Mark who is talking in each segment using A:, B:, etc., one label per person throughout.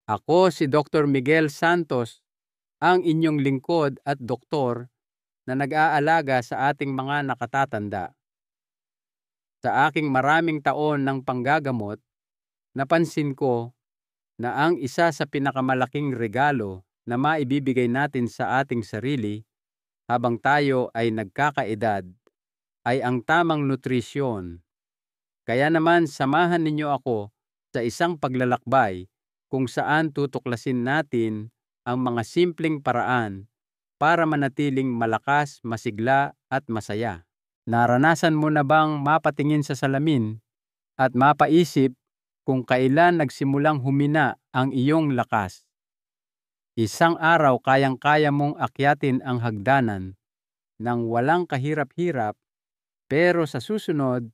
A: Ako si Dr. Miguel Santos, ang inyong lingkod at doktor na nag-aalaga sa ating mga nakatatanda. Sa aking maraming taon ng panggagamot, napansin ko na ang isa sa pinakamalaking regalo na maibibigay natin sa ating sarili habang tayo ay nagkakaedad ay ang tamang nutrisyon. Kaya naman samahan ninyo ako sa isang paglalakbay kung saan tutuklasin natin ang mga simpleng paraan para manatiling malakas, masigla at masaya. Naranasan mo na bang mapatingin sa salamin at mapaisip kung kailan nagsimulang humina ang iyong lakas? Isang araw kayang-kaya mong akyatin ang hagdanan nang walang kahirap-hirap, pero sa susunod,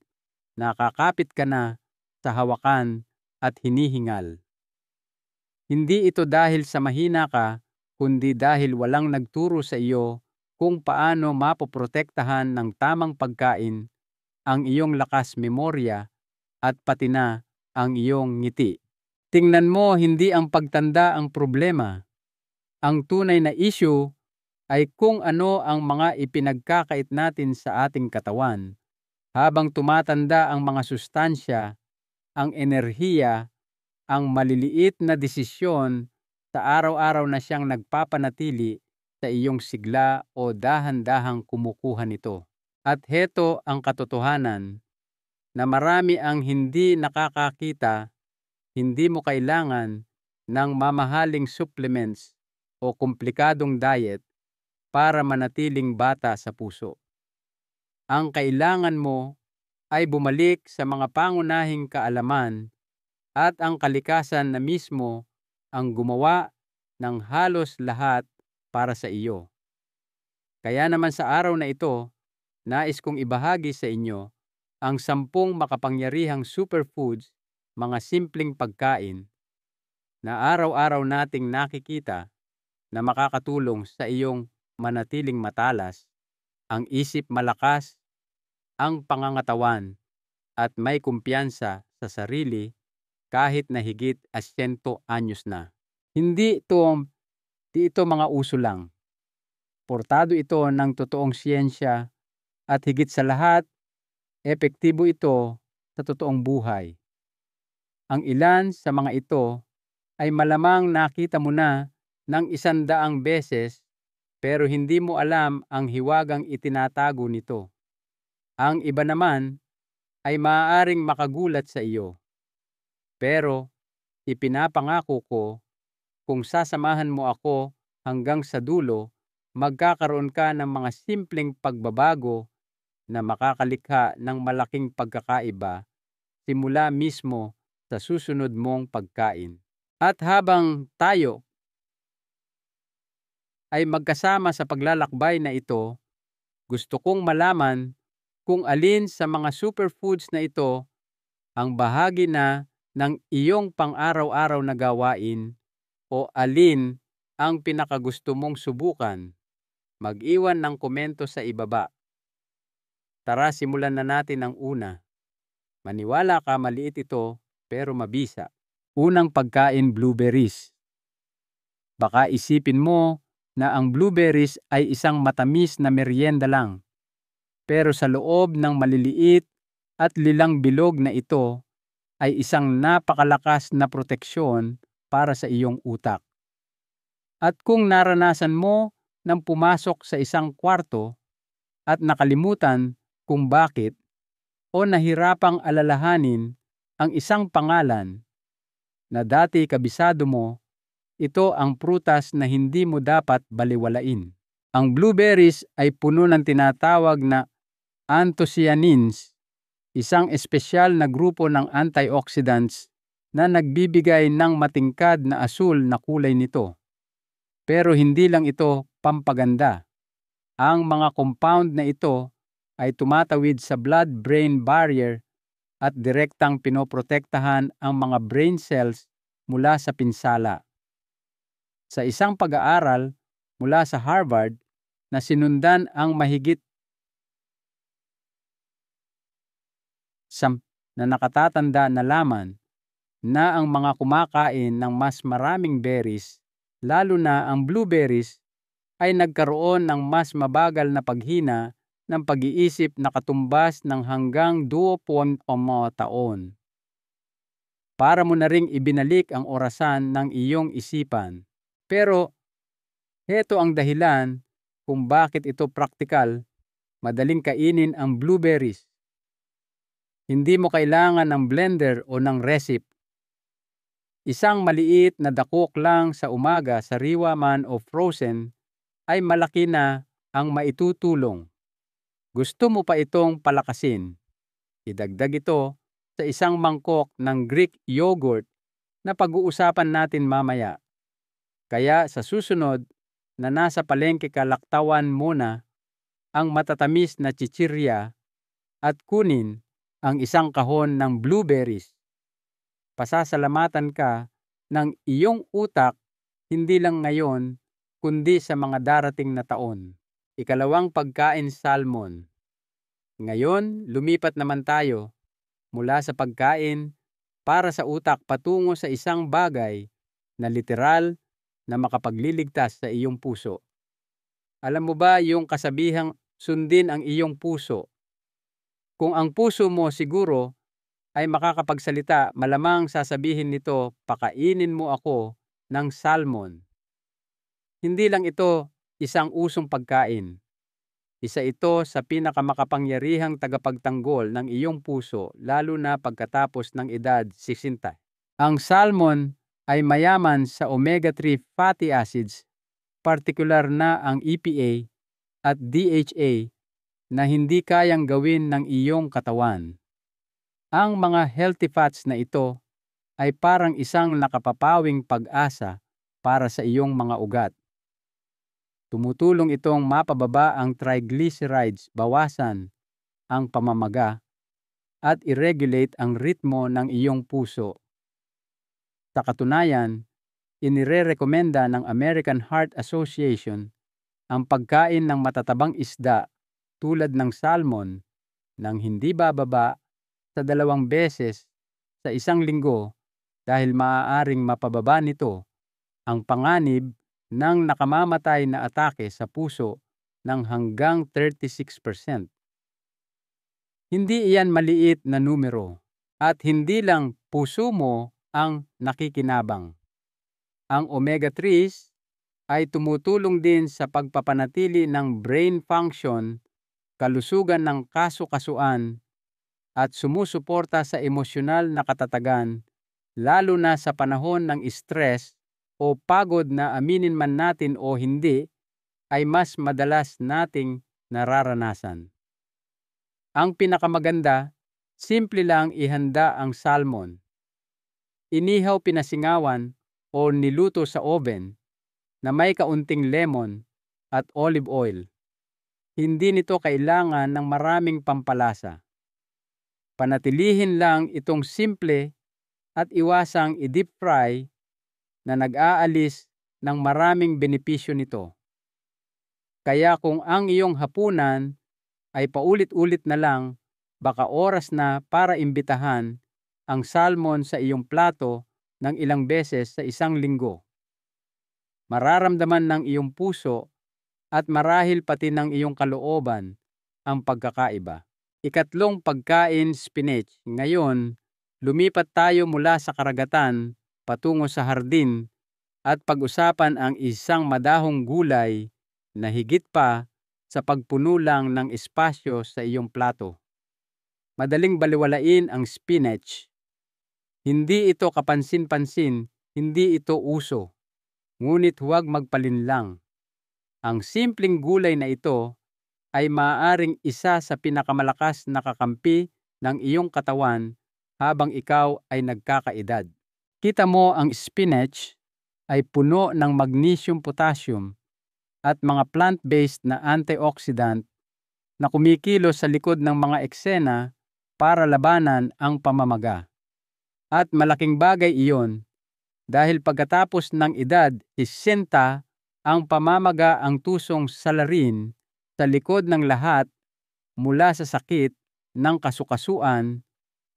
A: nakakapit ka na sa hawakan at hinihingal. Hindi ito dahil sa mahina ka, kundi dahil walang nagturo sa iyo kung paano mapoprotektahan ng tamang pagkain ang iyong lakas memorya at pati na ang iyong ngiti. Tingnan mo, hindi ang pagtanda ang problema. Ang tunay na issue ay kung ano ang mga ipinagkakait natin sa ating katawan. Habang tumatanda ang mga sustansya, ang enerhiya, ang maliliit na desisyon sa araw-araw na siyang nagpapanatili sa iyong sigla o dahan-dahang kumukuha nito. At heto ang katotohanan, na marami ang hindi nakakakita. Hindi mo kailangan ng mamahaling supplements o komplikadong diet para manatiling bata sa puso. Ang kailangan mo ay bumalik sa mga pangunahing kaalaman at ang kalikasan na mismo ang gumawa ng halos lahat para sa iyo. Kaya naman sa araw na ito, nais kong ibahagi sa inyo ang 10 makapangyarihang superfoods, mga simpleng pagkain na araw-araw nating nakikita na makakatulong sa iyong manatiling matalas, ang isip malakas, ang pangangatawan, at may kumpiyansa sa sarili kahit na higit 100 anyos na. Di ito mga uso lang. Portado ito ng totoong siyensya at higit sa lahat, epektibo ito sa totoong buhay. Ang ilan sa mga ito ay malamang nakita mo na ng 100 beses pero hindi mo alam ang hiwagang itinatago nito. Ang iba naman ay maaaring makagulat sa iyo. Pero ipinapangako ko, kung sasamahan mo ako hanggang sa dulo, magkakaroon ka ng mga simpleng pagbabago na makakalikha ng malaking pagkakaiba simula mismo sa susunod mong pagkain. At habang tayo ay magkasama sa paglalakbay na ito, gusto kong malaman kung alin sa mga superfoods na ito ang bahagi na ng iyong pang-araw-araw na gawain o alin ang pinakagusto mong subukan. Mag-iwan ng komento sa ibaba. Tara, simulan na natin ang una. Maniwala ka, maliit ito pero mabisa. Unang pagkain, blueberries. Baka isipin mo na ang blueberries ay isang matamis na merienda lang. Pero sa loob ng maliliit at lilang bilog na ito ay isang napakalakas na proteksyon para sa iyong utak. At kung naranasan mo nang pumasok sa isang kwarto at nakalimutan kung bakit o nahirapang alalahanin ang isang pangalan na dati kabisado mo, ito ang prutas na hindi mo dapat baliwalain. Ang blueberries ay puno ng tinatawag na anthocyanins, isang espesyal na grupo ng antioxidants na nagbibigay ng matingkad na asul na kulay nito. Pero hindi lang ito pampaganda. Ang mga compound na ito ay tumatawid sa blood-brain barrier at direktang pinoprotektahan ang mga brain cells mula sa pinsala. Sa isang pag-aaral mula sa Harvard na sinundan ang mahigit na nakatatanda na laman, na ang mga kumakain ng mas maraming berries, lalo na ang blueberries, ay nagkaroon ng mas mabagal na paghina ng pag-iisip na katumbas ng hanggang 2 taon. Para mo na ring ibinalik ang orasan ng iyong isipan. Pero heto ang dahilan kung bakit ito praktikal, madaling kainin ang blueberries. Hindi mo kailangan ng blender o ng recipe. Isang maliit na dakok lang sa umaga, sariwa man o frozen, ay malaki na ang maitutulong. Gusto mo pa itong palakasin? Idagdag ito sa isang mangkok ng Greek yogurt na pag-uusapan natin mamaya. Kaya sa susunod na nasa palengke ka, laktawan muna ang matatamis na chichirya at kunin ang isang kahon ng blueberries. Pasasalamatan ka ng iyong utak hindi lang ngayon kundi sa mga darating na taon. Ikalawang pagkain, salmon. Ngayon, lumipat naman tayo mula sa pagkain para sa utak patungo sa isang bagay na literal na makapagliligtas sa iyong puso. Alam mo ba yung kasabihang sundin ang iyong puso? Kung ang puso mo siguro ay makakapagsalita, malamang sasabihin nito, pakainin mo ako ng salmon. Hindi lang ito isang usong pagkain. Isa ito sa pinakamakapangyarihang tagapagtanggol ng iyong puso, lalo na pagkatapos ng edad 60. Ang salmon ay mayaman sa omega-3 fatty acids, partikular na ang EPA at DHA na hindi kayang gawin ng iyong katawan. Ang mga healthy fats na ito ay parang isang nakapapawing pag-asa para sa iyong mga ugat. Tumutulong itong mapababa ang triglycerides, bawasan ang pamamaga, at i-regulate ang ritmo ng iyong puso. Sa katunayan, inirerekomenda ng American Heart Association ang pagkain ng matatabang isda tulad ng salmon nang hindi bababa sa 2 beses sa isang linggo dahil maaaring mapababa nito ang panganib ng nakamamatay na atake sa puso ng hanggang 36%. Hindi iyan maliit na numero at hindi lang puso mo ang nakikinabang. Ang omega-3s ay tumutulong din sa pagpapanatili ng brain function, kalusugan ng kasu-kasuan, at sumusuporta sa emosyonal na katatagan, lalo na sa panahon ng stress o pagod na aminin man natin o hindi, ay mas madalas nating nararanasan. Ang pinakamaganda, simple lang ihanda ang salmon. Inihaw, pinasingawan o niluto sa oven na may kaunting lemon at olive oil. Hindi nito kailangan ng maraming pampalasa. Panatilihin lang itong simple at iwasang i-deep fry na nag-aalis ng maraming benepisyo nito. Kaya kung ang iyong hapunan ay paulit-ulit na lang, baka oras na para imbitahan ang salmon sa iyong plato ng ilang beses sa isang linggo. Mararamdaman ng iyong puso at marahil pati ng iyong kalooban ang pagkakaiba. Ikatlong pagkain, spinach. Ngayon, lumipat tayo mula sa karagatan patungo sa hardin at pag-usapan ang isang madahong gulay na higit pa sa pagpuno lang ng espasyo sa iyong plato. Madaling baliwalain ang spinach. Hindi ito kapansin-pansin, hindi ito uso. Ngunit huwag magpalinlang. Ang simpleng gulay na ito ay maaaring isa sa pinakamalakas na kakampi ng iyong katawan habang ikaw ay nagkakaedad. Kita mo, ang spinach ay puno ng magnesium, potassium at mga plant-based na antioxidant na kumikilos sa likod ng mga eksena para labanan ang pamamaga. At malaking bagay iyon dahil pagkatapos ng edad 60, ang pamamaga ang tusong salarin sa likod ng lahat, mula sa sakit ng kasukasuan,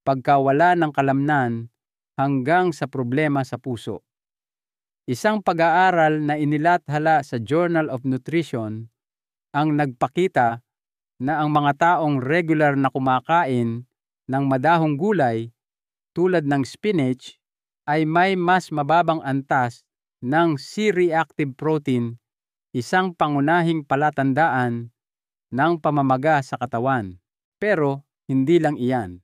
A: pagkawala ng kalamnan, hanggang sa problema sa puso. Isang pag-aaral na inilathala sa Journal of Nutrition ang nagpakita na ang mga taong regular na kumakain ng madahong gulay tulad ng spinach ay may mas mababang antas ng C-reactive protein, isang pangunahing palatandaan ng pamamaga sa katawan. Pero hindi lang iyan.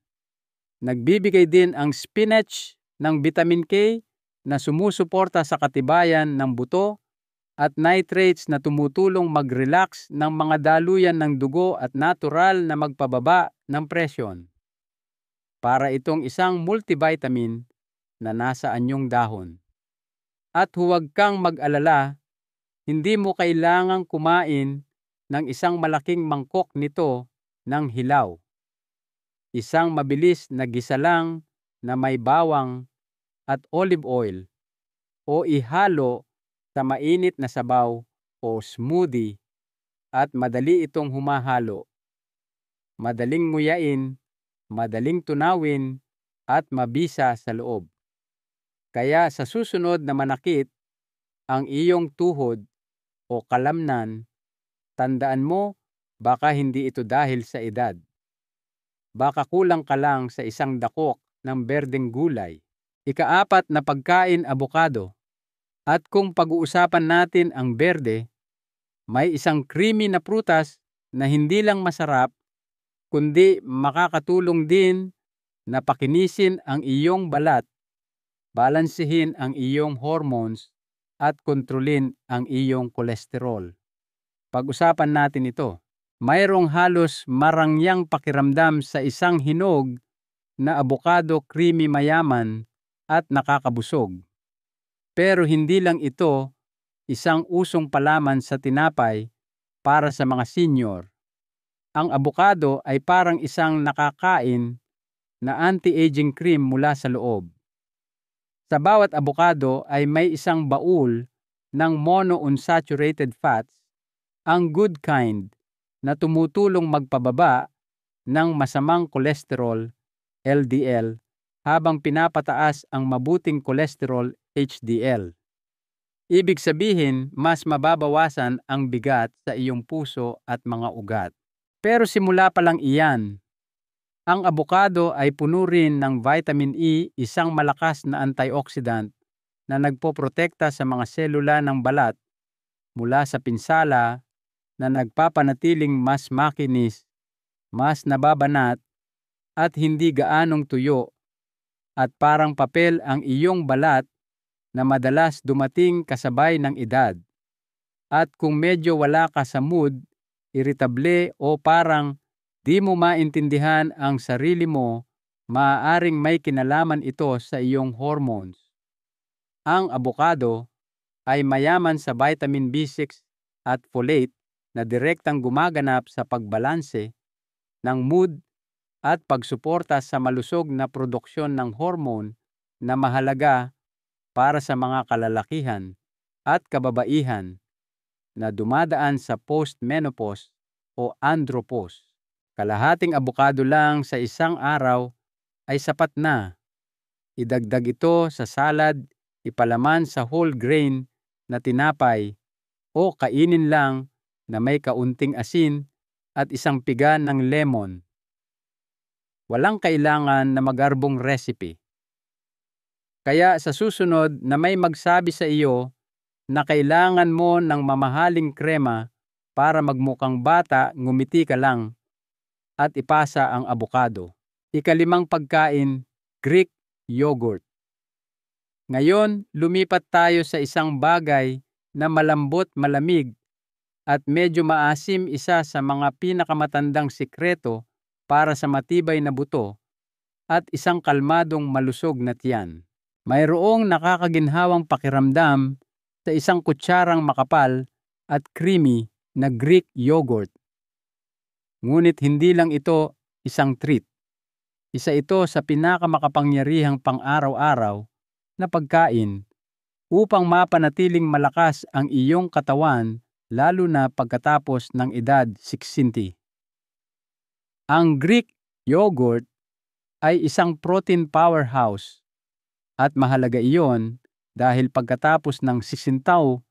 A: Nagbibigay din ang spinach ng vitamin K na sumusuporta sa katibayan ng buto at nitrates na tumutulong mag-relax ng mga daluyan ng dugo at natural na magpababa ng presyon. Para itong isang multivitamin na nasa anyong dahon. At huwag kang mag-alala, hindi mo kailangang kumain ng isang malaking mangkok nito ng hilaw. Isang mabilis na gisa lang na may bawang at olive oil o ihalo sa mainit na sabaw o smoothie at madali itong humahalo. Madaling nguyain, madaling tunawin at mabisa sa loob. Kaya sa susunod na manakit ang iyong tuhod o kalamnan, tandaan mo baka hindi ito dahil sa edad. Baka kulang ka lang sa isang dakok ng berdeng gulay. Ikaapat na pagkain, abokado. At kung pag-uusapan natin ang berde, may isang creamy na prutas na hindi lang masarap, kundi makakatulong din na pakinisin ang iyong balat, balansehin ang iyong hormones, at kontrolin ang iyong kolesterol. Pag-usapan natin ito. Mayroong halos marangyang pakiramdam sa isang hinog na abokado creamy mayaman at nakakabusog. Pero hindi lang ito isang usong palaman sa tinapay para sa mga senior. Ang abokado ay parang isang nakakain na anti-aging cream mula sa loob. Sa bawat abokado ay may isang baul ng monounsaturated fats, ang good kind, na tumutulong magpababa ng masamang kolesterol, LDL, habang pinapataas ang mabuting kolesterol, HDL. Ibig sabihin, mas mababawasan ang bigat sa iyong puso at mga ugat. Pero simula pa lang iyan. Ang abokado ay puno rin ng vitamin E, isang malakas na antioxidant na nagpoprotekta sa mga selula ng balat mula sa pinsala, na nagpapanatiling mas makinis, mas nababanat, at hindi gaanong tuyo, at parang papel ang iyong balat na madalas dumating kasabay ng edad. At kung medyo wala ka sa mood, iritable o parang di mo maintindihan ang sarili mo, maaaring may kinalaman ito sa iyong hormones. Ang abokado ay mayaman sa vitamin B6 at folate na direktang gumaganap sa pagbalanse ng mood at pagsuporta sa malusog na produksyon ng hormone na mahalaga para sa mga kalalakihan at kababaihan na dumadaan sa post-menopause o andropause. Kalahating abokado lang sa isang araw ay sapat na. Idagdag ito sa salad, ipalaman sa whole grain na tinapay, o kainin lang na may kaunting asin at isang piga ng lemon. Walang kailangan na magarbong recipe. Kaya sa susunod na may magsabi sa iyo na kailangan mo ng mamahaling krema para magmukhang bata, ngumiti ka lang at ipasa ang abokado. Ikalimang pagkain, Greek yogurt. Ngayon, lumipat tayo sa isang bagay na malambot, malamig, at medyo maasim, isa sa mga pinakamatandang sikreto para sa matibay na buto at isang kalmadong malusog na tiyan. Mayroong nakakaginhawang pakiramdam sa isang kutsarang makapal at creamy na Greek yogurt. Ngunit hindi lang ito isang treat. Isa ito sa pinakamakapangyarihang pang-araw-araw na pagkain upang mapanatiling malakas ang iyong katawan, lalo na pagkatapos ng edad 60. Ang Greek yogurt ay isang protein powerhouse At mahalaga iyon dahil pagkatapos ng sisintaw,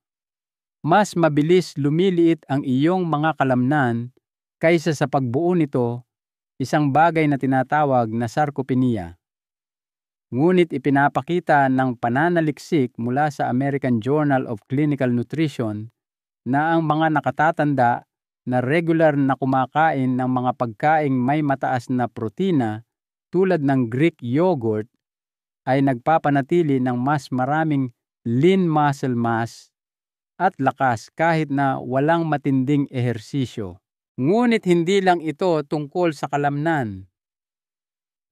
A: mas mabilis lumiliit ang iyong mga kalamnan kaysa sa pagbuo nito, isang bagay na tinatawag na sarcopenia. Ngunit ipinapakita ng pananaliksik mula sa American Journal of Clinical Nutrition na ang mga nakatatanda na regular na kumakain ng mga pagkaing may mataas na protina tulad ng Greek yogurt ay nagpapanatili ng mas maraming lean muscle mass at lakas kahit na walang matinding ehersisyo. Ngunit hindi lang ito tungkol sa kalamnan.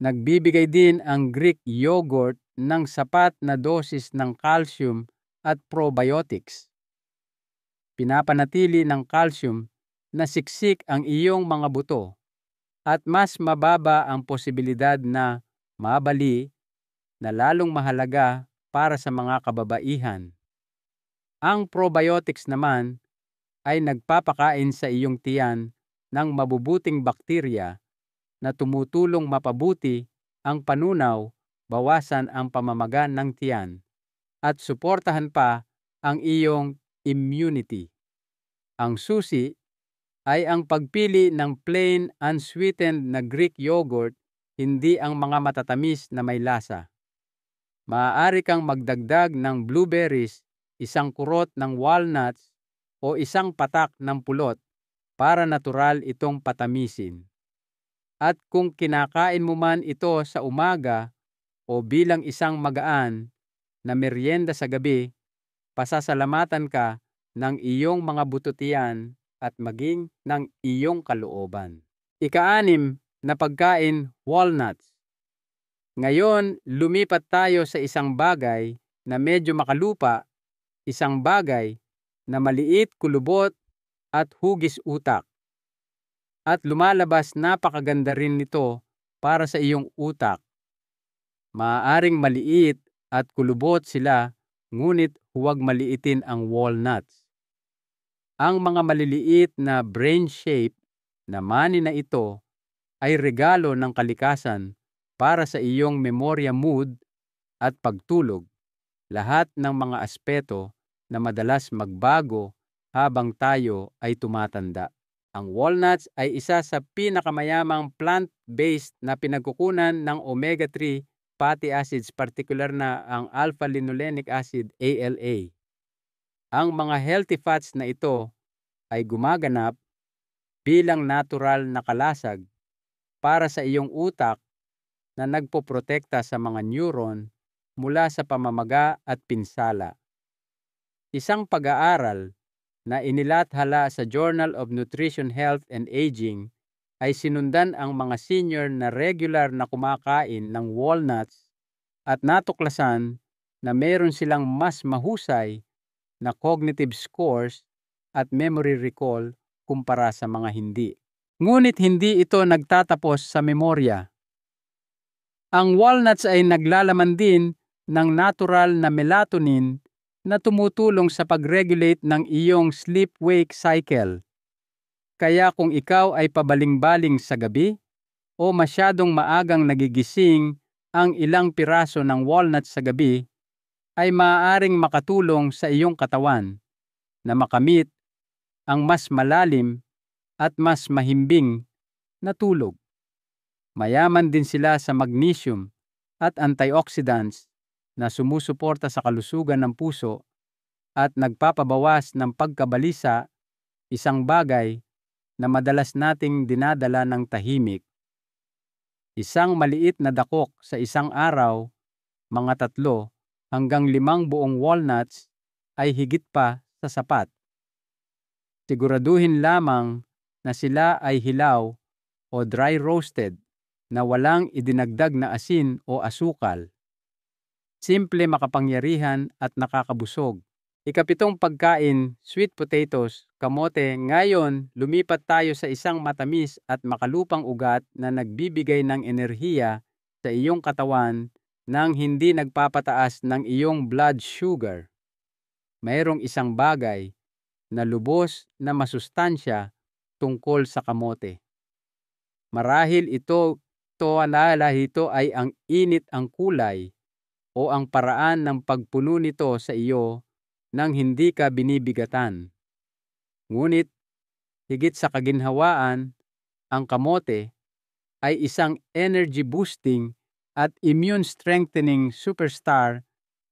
A: Nagbibigay din ang Greek yogurt ng sapat na dosis ng calcium at probiotics. Pinapanatili ng calcium na siksik ang iyong mga buto at mas mababa ang posibilidad na mabali na lalong mahalaga para sa mga kababaihan. Ang probiotics naman ay nagpapakain sa iyong tiyan ng mabubuting bakterya na tumutulong mapabuti ang panunaw, bawasan ang pamamaga ng tiyan, at suportahan pa ang iyong immunity. Ang susi ay ang pagpili ng plain unsweetened na Greek yogurt, hindi ang mga matatamis na may lasa. Maaari kang magdagdag ng blueberries, isang kurot ng walnuts, o isang patak ng pulot para natural itong patamisin. At kung kinakain mo man ito sa umaga o bilang isang magaan na merienda sa gabi, pasasalamatan ka ng iyong mga bututian at maging ng iyong kalooban. Ika-6 na pagkain, walnuts. Ngayon, lumipat tayo sa isang bagay na medyo makalupa, isang bagay na maliit, kulubot at hugis utak. At lumalabas napakaganda rin nito para sa iyong utak. Maaaring maliit at kulubot sila, ngunit huwag maliitin ang walnuts. Ang mga maliliit na brain shape na mani na ito ay regalo ng kalikasan para sa iyong memorya, mood at pagtulog, lahat ng mga aspeto na madalas magbago habang tayo ay tumatanda. Ang walnuts ay isa sa pinakamayamang plant-based na pinagkukunan ng omega-3 fatty acids, partikular na ang alpha-linolenic acid, ALA. Ang mga healthy fats na ito ay gumaganap bilang natural na kalasag para sa iyong utak na nagpoprotekta sa mga neuron mula sa pamamaga at pinsala. Isang pag-aaral na inilathala sa Journal of Nutrition, Health and Aging ay sinundan ang mga senior na regular na kumakain ng walnuts at natuklasan na meron silang mas mahusay na cognitive scores at memory recall kumpara sa mga hindi. Ngunit hindi ito nagtatapos sa memorya. Ang walnuts ay naglalaman din ng natural na melatonin na tumutulong sa pag-regulate ng iyong sleep-wake cycle. Kaya kung ikaw ay pabaling-baling sa gabi o masyadong maagang nagigising, ang ilang piraso ng walnuts sa gabi ay maaaring makatulong sa iyong katawan na makamit ang mas malalim at mas mahimbing na tulog. Mayaman din sila sa magnesium at antioxidants na sumusuporta sa kalusugan ng puso at nagpapabawas ng pagkabalisa, isang bagay na madalas nating dinadala ng tahimik. Isang maliit na dakok sa isang araw, mga 3 hanggang 5 buong walnuts ay higit pa sa sapat. Siguraduhin lamang na sila ay hilaw o dry roasted na walang idinagdag na asin o asukal. Simple, makapangyarihan at nakakabusog. Ika-7 pagkain, sweet potatoes, kamote. Ngayon, lumipat tayo sa isang matamis at makalupang ugat na nagbibigay ng enerhiya sa iyong katawan nang hindi nagpapataas ng iyong blood sugar. Mayroong isang bagay na lubos na masustansya tungkol sa kamote. Marahil ito ay ang init ang kulay, o ang paraan ng pagpuno nito sa iyo nang hindi ka binibigatan. Ngunit higit sa kaginhawaan, ang kamote ay isang energy boosting at immune strengthening superstar,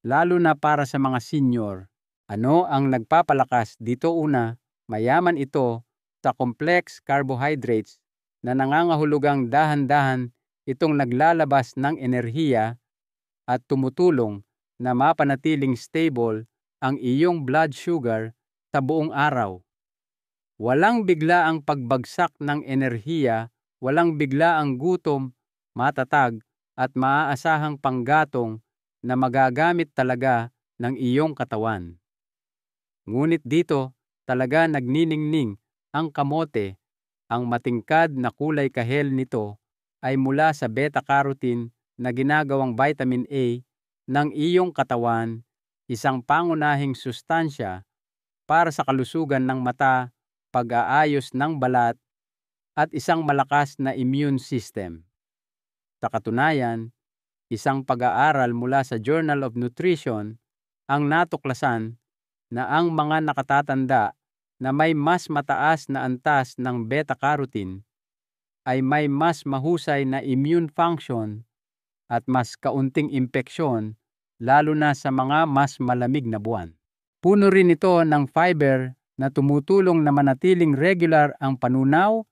A: lalo na para sa mga senior. Ano ang nagpapalakas dito? Una, mayaman ito sa complex carbohydrates na nangangahulugang dahan-dahan itong naglalabas ng enerhiya at tumutulong na mapanatiling stable ang iyong blood sugar sa buong araw. Walang biglaang pagbagsak ng enerhiya, walang biglaang gutom, matatag at maaasahang panggatong na magagamit talaga ng iyong katawan. Ngunit dito talaga nagniningning ang kamote. Ang matingkad na kulay kahel nito ay mula sa beta-carotene na ginagawang vitamin A ng iyong katawan, isang pangunahing sustansya para sa kalusugan ng mata, pag-aayos ng balat, at isang malakas na immune system. Sa katunayan, isang pag-aaral mula sa Journal of Nutrition ang natuklasan na ang mga nakatatanda na may mas mataas na antas ng beta-carotene ay may mas mahusay na immune function at mas kaunting impeksyon, lalo na sa mga mas malamig na buwan. Puno rin ito ng fiber na tumutulong na manatiling regular ang panunaw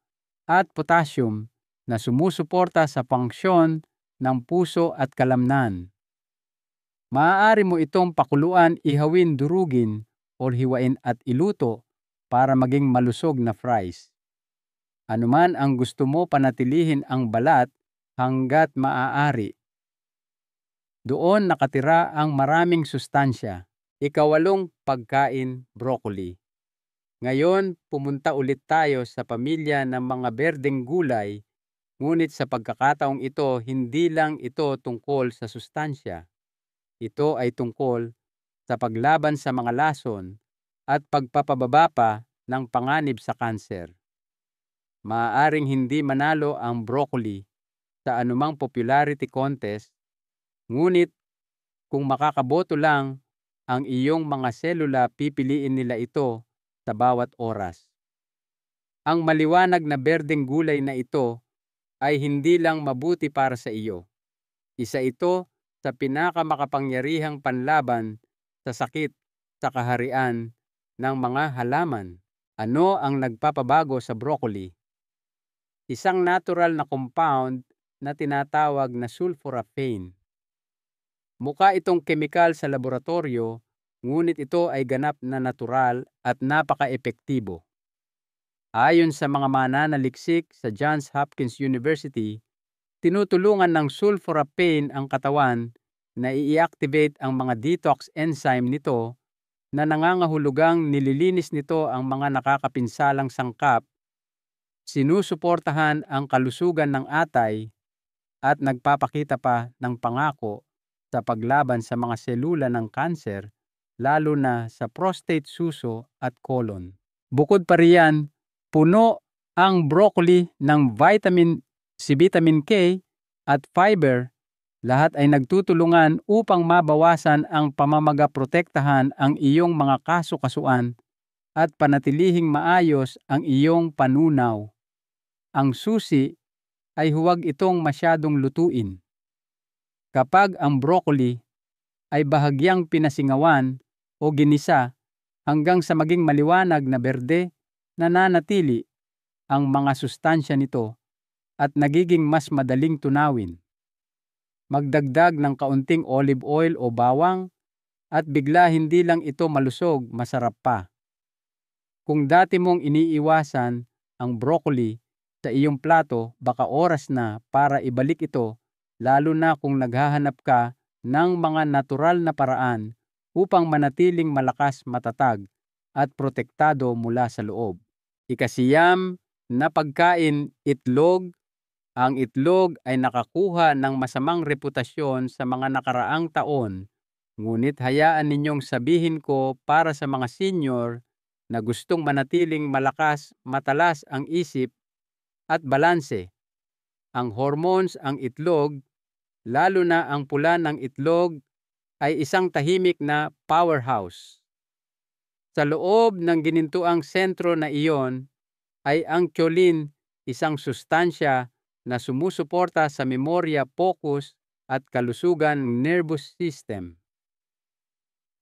A: at potassium na sumusuporta sa funksyon ng puso at kalamnan. Maaari mo itong pakuluan, ihawin, durugin, o hiwain at iluto para maging malusog na fries. Anuman ang gusto mo, panatilihin ang balat hanggat maaari. Doon nakatira ang maraming sustansya. Ikawalong pagkain, broccoli. Ngayon, pumunta ulit tayo sa pamilya ng mga berdeng gulay, ngunit sa pagkakataong ito, hindi lang ito tungkol sa sustansya. Ito ay tungkol sa paglaban sa mga lason at pagpapababa pa ng panganib sa kanser. Maaaring hindi manalo ang broccoli sa anumang popularity contest, ngunit kung makakaboto lang ang iyong mga selula, pipiliin nila ito sa bawat oras. Ang maliwanag na berdeng gulay na ito ay hindi lang mabuti para sa iyo. Isa ito sa pinakamakapangyarihang panlaban sa sakit sa kaharian ng mga halaman. Ano ang nagpapabago sa broccoli? Isang natural na compound na tinatawag na sulforaphane. Mukha itong kemikal sa laboratorio, ngunit ito ay ganap na natural at napaka-epektibo. Ayon sa mga mananaliksik sa Johns Hopkins University, tinutulungan ng sulforaphane ang katawan na i-activate ang mga detox enzyme nito na nangangahulugang nililinis nito ang mga nakakapinsalang sangkap, sinusuportahan ang kalusugan ng atay, at nagpapakita pa ng pangako sa paglaban sa mga selula ng kanser, lalo na sa prostate, suso at colon. Bukod pa riyan, puno ang broccoli ng vitamin K at fiber. Lahat ay nagtutulungan upang mabawasan ang pamamaga-protektahan ang iyong mga kasukasuan at panatilihing maayos ang iyong panunaw. Ang susi ay huwag itong masyadong lutuin. Kapag ang broccoli ay bahagyang pinasingawan o ginisa hanggang sa maging maliwanag na berde, nananatili ang mga sustansya nito at nagiging mas madaling tunawin. Magdagdag ng kaunting olive oil o bawang at bigla hindi lang ito malusog, masarap pa. Kung dati mong iniiwasan ang broccoli sa iyong plato, baka oras na para ibalik ito, lalo na kung naghahanap ka ng mga natural na paraan upang manatiling malakas, matatag at protektado mula sa loob. Ikasiyam na pagkain, itlog. Ang itlog ay nakakuha ng masamang reputasyon sa mga nakaraang taon, ngunit hayaan ninyong sabihin ko para sa mga senior na gustong manatiling malakas, matalas ang isip at balanse. Ang hormones, ang itlog, lalo na ang pula ng itlog, ay isang tahimik na powerhouse. Sa loob ng ginintuang sentro na iyon ay ang choline, isang sustansya na sumusuporta sa memorya, focus at kalusugan ng nervous system.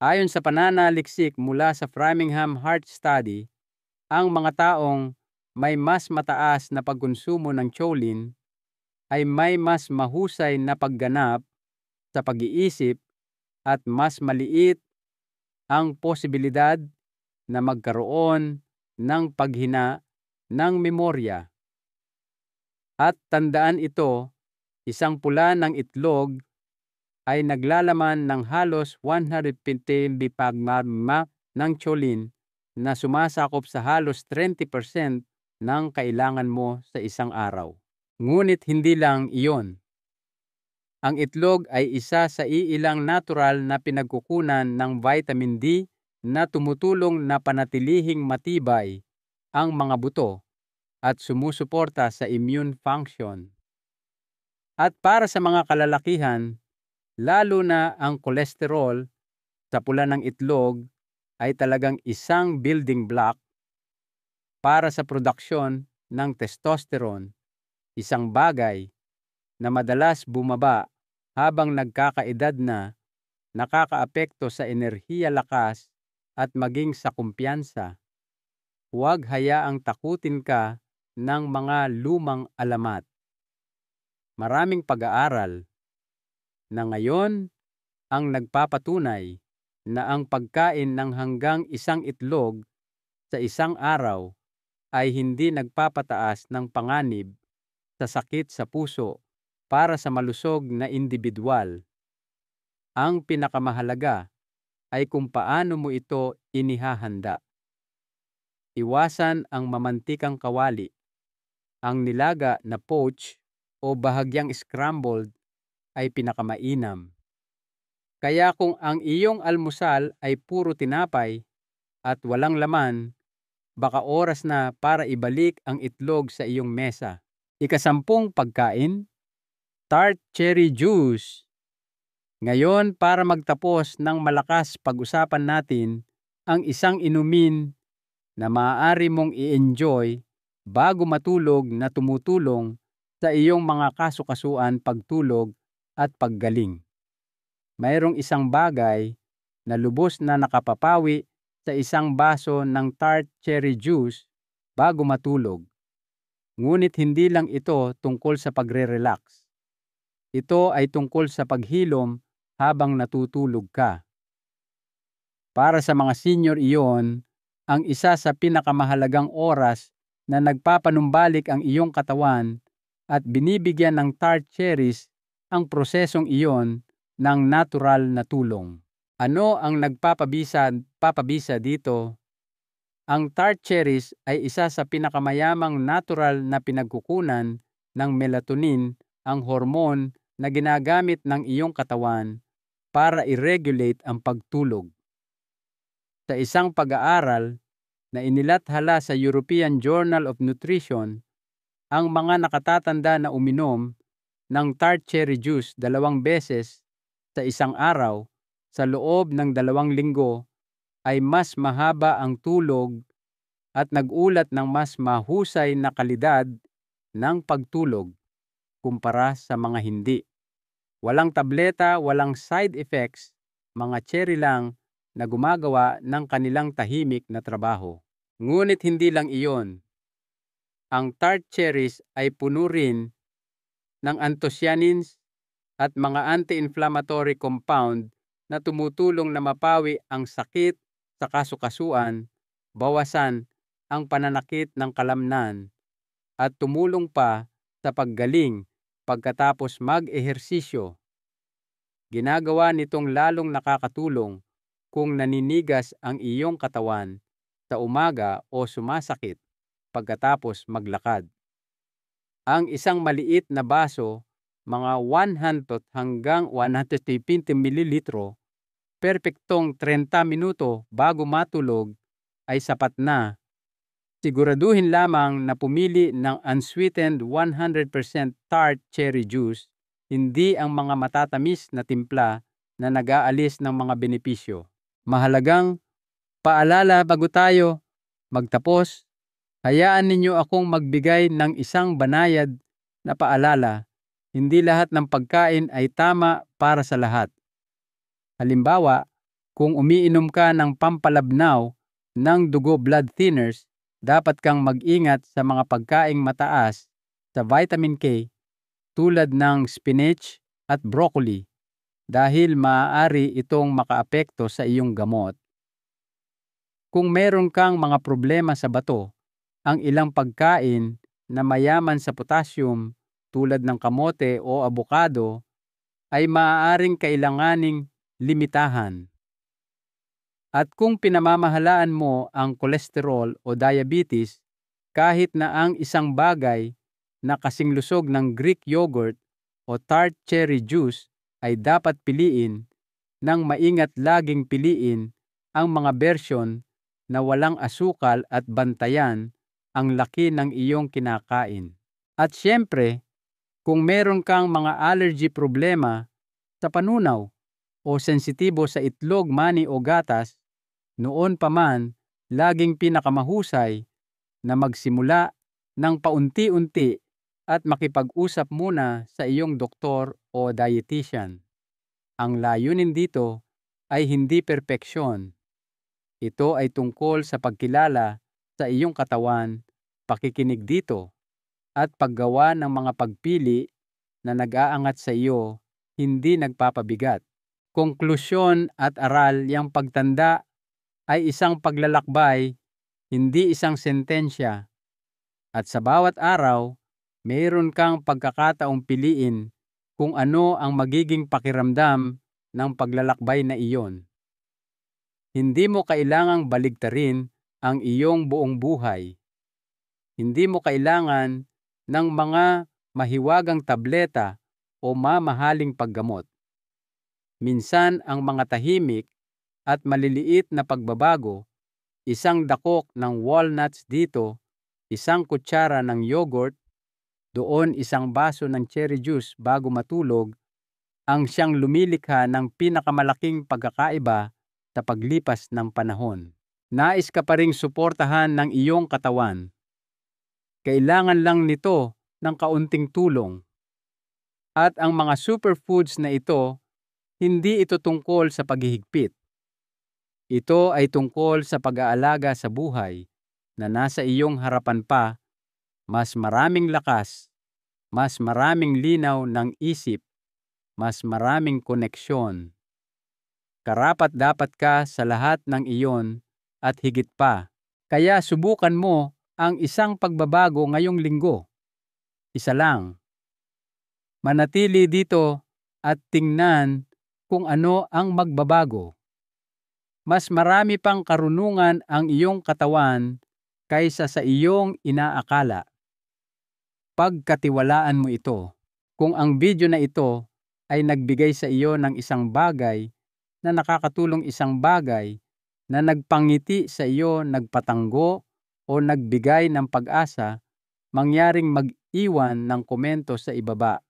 A: Ayon sa pananaliksik mula sa Framingham Heart Study, ang mga taong may mas mataas na pagkonsumo ng choline ay may mas mahusay na pagganap sa pag-iisip at mas maliit ang posibilidad na magkaroon ng paghina ng memorya. At tandaan ito, isang pula ng itlog ay naglalaman ng halos 150 bipagmama ng choline na sumasakop sa halos 30% ng kailangan mo sa isang araw. Ngunit hindi lang iyon. Ang itlog ay isa sa iilang natural na pinagkukunan ng vitamin D na tumutulong na panatilihing matibay ang mga buto at sumusuporta sa immune function. At para sa mga kalalakihan, lalo na ang kolesterol sa pula ng itlog ay talagang isang building block para sa produksyon ng testosterone, isang bagay na madalas bumaba habang nagkakaedad na, nakakaapekto sa enerhiya, lakas at maging sa kumpiyansa. Huwag hayaang takutin ka ng mga lumang alamat. Maraming pag-aaral na ngayon ang nagpapatunay na ang pagkain ng hanggang isang itlog sa isang araw ay hindi nagpapataas ng panganib sa sakit sa puso para sa malusog na individual. Ang pinakamahalaga ay kung paano mo ito inihahanda. Iwasan ang mamantikang kawali. Ang nilaga na poach o bahagyang scrambled ay pinakamainam. Kaya kung ang iyong almusal ay puro tinapay at walang laman, baka oras na para ibalik ang itlog sa iyong mesa. Ika-10 pagkain, tart cherry juice. Ngayon, para magtapos ng malakas, pag-usapan natin ang isang inumin na maaari mong i-enjoy bago matulog na tumutulong sa iyong mga kasukasuan, pagtulog at paggaling. Mayroong isang bagay na lubos na nakapapawi sa isang baso ng tart cherry juice bago matulog. Ngunit hindi lang ito tungkol sa pagre-relax. Ito ay tungkol sa paghilom habang natutulog ka. Para sa mga senior, iyon ang isa sa pinakamahalagang oras na nagpapanumbalik ang iyong katawan at binibigyan ng tart cherries ang prosesong iyon ng natural na tulong. Ano ang nagpapabisa dito? Ang tart cherries ay isa sa pinakamayamang natural na pinagkukunan ng melatonin, ang hormone na ginagamit ng iyong katawan para i-regulate ang pagtulog. Sa isang pag-aaral na inilathala sa European Journal of Nutrition, ang mga nakatatanda na uminom ng tart cherry juice 2 beses sa isang araw sa loob ng 2 linggo ay mas mahaba ang tulog at nag-ulat ng mas mahusay na kalidad ng pagtulog kumpara sa mga hindi. Walang tableta, walang side effects, mga cherry lang na gumagawa ng kanilang tahimik na trabaho. Ngunit hindi lang iyon. Ang tart cherries ay puno rin ng anthocyanins at mga anti-inflammatory compound na tumutulong na mapawi ang sakit sa kasukasuan, bawasan ang pananakit ng kalamnan, at tumulong pa sa paggaling pagkatapos mag-ehersisyo. Ginagawa nitong lalong nakakatulong kung naninigas ang iyong katawan sa umaga o sumasakit pagkatapos maglakad. Ang isang maliit na baso, mga 100 hanggang 150 mililitro, perpektong 30 minuto bago matulog ay sapat na. Siguraduhin lamang na pumili ng unsweetened 100% tart cherry juice, hindi ang mga matatamis na timpla na nag-aalis ng mga benepisyo. Mahalagang paalala bago tayo magtapos, hayaan ninyo akong magbigay ng isang banayad na paalala. Hindi lahat ng pagkain ay tama para sa lahat. Halimbawa, kung umiinom ka ng pampalabnaw ng dugo blood thinners, dapat kang mag-ingat sa mga pagkaing mataas sa vitamin K tulad ng spinach at broccoli dahil maaari itong makaapekto sa iyong gamot. Kung meron kang mga problema sa bato, ang ilang pagkain na mayaman sa potassium tulad ng kamote o abukado ay maaaring kailanganing limitahan. At kung pinamamahalaan mo ang kolesterol o diabetes, kahit na ang isang bagay na kasing lusog ng Greek yogurt o tart cherry juice ay dapat piliin, nang maingat laging piliin ang mga bersyon na walang asukal at bantayan ang laki ng iyong kinakain. At siyempre, kung meron kang mga allergy problema sa panunaw o sensitibo sa itlog, mani o gatas, noon pa man, laging pinakamahusay na magsimula ng paunti-unti at makipag-usap muna sa iyong doktor o dietitian. Ang layunin dito ay hindi perpeksyon. Ito ay tungkol sa pagkilala sa iyong katawan, pakikinig dito, at paggawa ng mga pagpili na nag-aangat sa iyo, hindi nagpapabigat. Konklusyon at aral, yang pagtanda ay isang paglalakbay, hindi isang sentensya. At sa bawat araw, mayroon kang pagkakataong piliin kung ano ang magiging pakiramdam ng paglalakbay na iyon. Hindi mo kailangang baligtarin ang iyong buong buhay. Hindi mo kailangan ng mga mahiwagang tableta o mamahaling paggamot. Minsan ang mga tahimik at maliliit na pagbabago, isang dakok ng walnuts dito, isang kutsara ng yogurt, doon isang baso ng cherry juice bago matulog, ang siyang lumilikha ng pinakamalaking pagkakaiba sa paglipas ng panahon. Nais ka pa ring suportahan ng iyong katawan. Kailangan lang nito ng kaunting tulong. At ang mga superfoods na ito, hindi ito tungkol sa paghihigpit. Ito ay tungkol sa pag-aalaga sa buhay na nasa iyong harapan pa, mas maraming lakas, mas maraming linaw ng isip, mas maraming koneksyon. Karapat-dapat ka sa lahat ng iyon at higit pa. Kaya subukan mo ang isang pagbabago ngayong linggo. Isa lang. Manatili dito at tingnan kung ano ang magbabago. Mas marami pang karunungan ang iyong katawan kaysa sa iyong inaakala. Pagkatiwalaan mo ito. Kung ang video na ito ay nagbigay sa iyo ng isang bagay na nakakatulong, isang bagay na nagpangiti sa iyo, nagpatanggo o nagbigay ng pag-asa, mangyaring mag-iwan ng komento sa ibaba.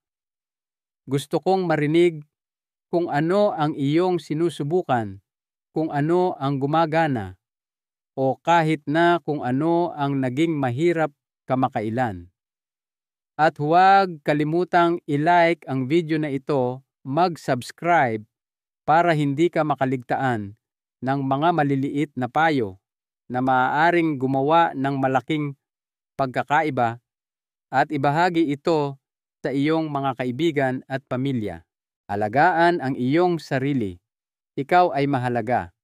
A: Gusto kong marinig kung ano ang iyong sinusubukan, kung ano ang gumagana, o kahit na kung ano ang naging mahirap kamakailan. At huwag kalimutang i-like ang video na ito, mag-subscribe para hindi ka makaligtaan ng mga maliliit na payo na maaaring gumawa ng malaking pagkakaiba, at ibahagi ito sa iyong mga kaibigan at pamilya. Alagaan ang iyong sarili. Ikaw ay mahalaga.